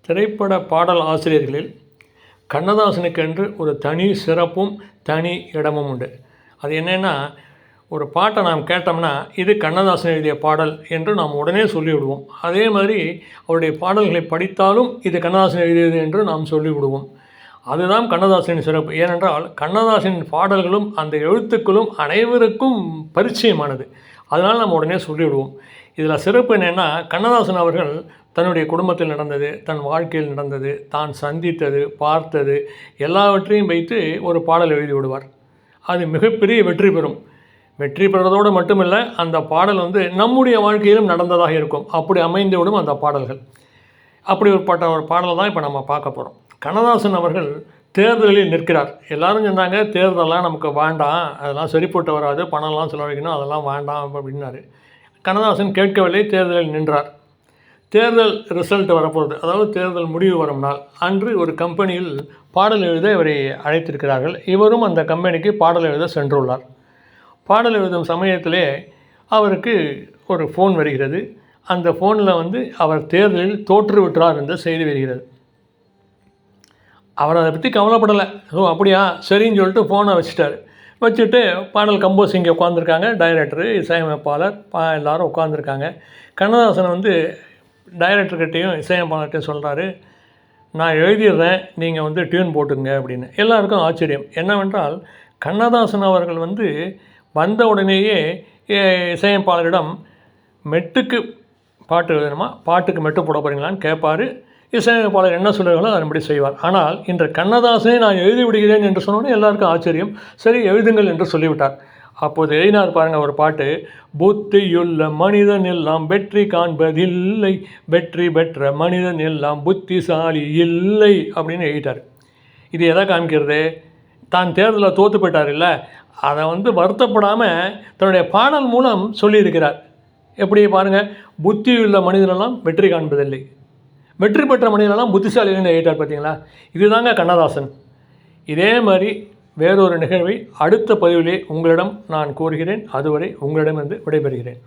திரைப்பட பாடல் ஆசிரியர்களில் கண்ணதாசனுக்கென்று ஒரு தனி சிறப்பும் தனி இடமும் உண்டு. அது என்னென்னா, ஒரு பாட்டை நாம் கேட்டோம்னா இது கண்ணதாசன் எழுதிய பாடல் என்று நாம் உடனே சொல்லிவிடுவோம். அதே மாதிரி அவருடைய பாடல்களை படித்தாலும் இது கண்ணதாசன் எழுதியது என்று நாம் சொல்லிவிடுவோம். அதுதான் கண்ணதாசனின் சிறப்பு. ஏனென்றால் கண்ணதாசனின் பாடல்களும் அந்த எழுத்துக்களும் அனைவருக்கும் பரிச்சயமானது. அதனால் நம்ம உடனே சொல்லிவிடுவோம். இதில் சிறப்பு என்னென்னா, கண்ணதாசன் அவர்கள் தன்னுடைய குடும்பத்தில் நடந்தது, தன் வாழ்க்கையில் நடந்தது, தான் சந்தித்தது, பார்த்தது எல்லாவற்றையும் வைத்து ஒரு பாடல் எழுதி விடுவார். அது மிகப்பெரிய வெற்றி பெறும். வெற்றி பெறுவதோடு மட்டுமில்லை, அந்த பாடல் நம்முடைய வாழ்க்கையிலும் நடந்ததாக இருக்கும். அப்படி அமைந்துவிடும் அந்த பாடல்கள். அப்படி ஒரு பாடலை தான் இப்போ நம்ம பார்க்க போகிறோம். கண்ணதாசன் அவர்கள் தேர்தலில் நிற்கிறார். எல்லாரும் சொன்னாங்க, தேர்தலெலாம் நமக்கு வேண்டாம், அதெல்லாம் சரிப்பட்டு வராது, பணம்லாம் செலவழிக்கணும், அதெல்லாம் வேண்டாம் அப்படின்னாரு. கண்ணதாசன் கேட்கவில்லை, தேர்தலில் நின்றார். தேர்தல் ரிசல்ட் வரப்போகுது, அதாவது தேர்தல் முடிவு வரும் நாள் அன்று ஒரு கம்பெனியில் பாடல் எழுத இவரை அழைத்திருக்கிறார்கள். இவரும் அந்த கம்பெனிக்கு பாடல் எழுத சென்றுள்ளார். பாடல் எழுதும் சமயத்திலே அவருக்கு ஒரு ஃபோன் வருகிறது. அந்த ஃபோனில் அவர் தேர்தலில் தோற்றுவிட்டார் என்ற செய்தி வருகிறது. அவர் அதை பற்றி கவலைப்படலை. அப்படியா, சரின்னு சொல்லிட்டு ஃபோனை வச்சுட்டு பாடல் கம்போசிங் உட்காந்துருக்காங்க. டைரக்டரு, இசையமைப்பாளர் எல்லோரும் உட்காந்துருக்காங்க. கண்ணதாசன் டைரக்டர்கிட்டையும் இசையமைப்பாளர்கிட்டையும் சொல்கிறாரு, நான் எழுதிடுறேன், நீங்கள் டியூன் போட்டுங்க அப்படின்னு. எல்லாருக்கும் ஆச்சரியம். என்னவென்றால், கண்ணதாசன் அவர்கள் வந்த உடனேயே இசையமைப்பாளரிடம் மெட்டுக்கு பாட்டு எழுதணுமா, பாட்டுக்கு மெட்டு போட போகிறீங்களான்னு கேட்பார். இசையமைப்பாளர் என்ன சொல்லுகிறாங்களோ அதன்படி செய்வார். ஆனால் இன்று கண்ணதாசனை நான் எழுதி விடுகிறேன் என்று சொன்னோன்னே எல்லாருக்கும் ஆச்சரியம். சரி, எழுதுங்கள் என்று சொல்லிவிட்டார். அப்போது எழுதினார் பாருங்கள் ஒரு பாட்டு. புத்தியுள்ள மனிதன் எல்லாம் வெற்றி காண்பதில்லை, வெற்றி பெற்ற மனிதன் எல்லாம் புத்திசாலி இல்லை அப்படின்னு எழுதிட்டார். இது எதை காமிக்கிறது? தான் தேர்தலில் தோற்று போயிட்டார் இல்லை, அதை வருத்தப்படாமல் தன்னுடைய பாடல் மூலம் சொல்லியிருக்கிறார். எப்படி பாருங்கள், புத்தியுள்ள மனிதனெல்லாம் வெற்றி காண்பதில்லை, வெற்றி பெற்ற மனிதனெல்லாம் புத்திசாலின்னு எழுதிட்டார். பார்த்தீங்களா? இதுதாங்க கண்ணதாசன். இதே மாதிரி வேறொரு நிகழ்வை அடுத்த பதிவிலே உங்களிடம் நான் கூறுகிறேன். அதுவரை உங்களிடம் விடைபெறுகிறேன்.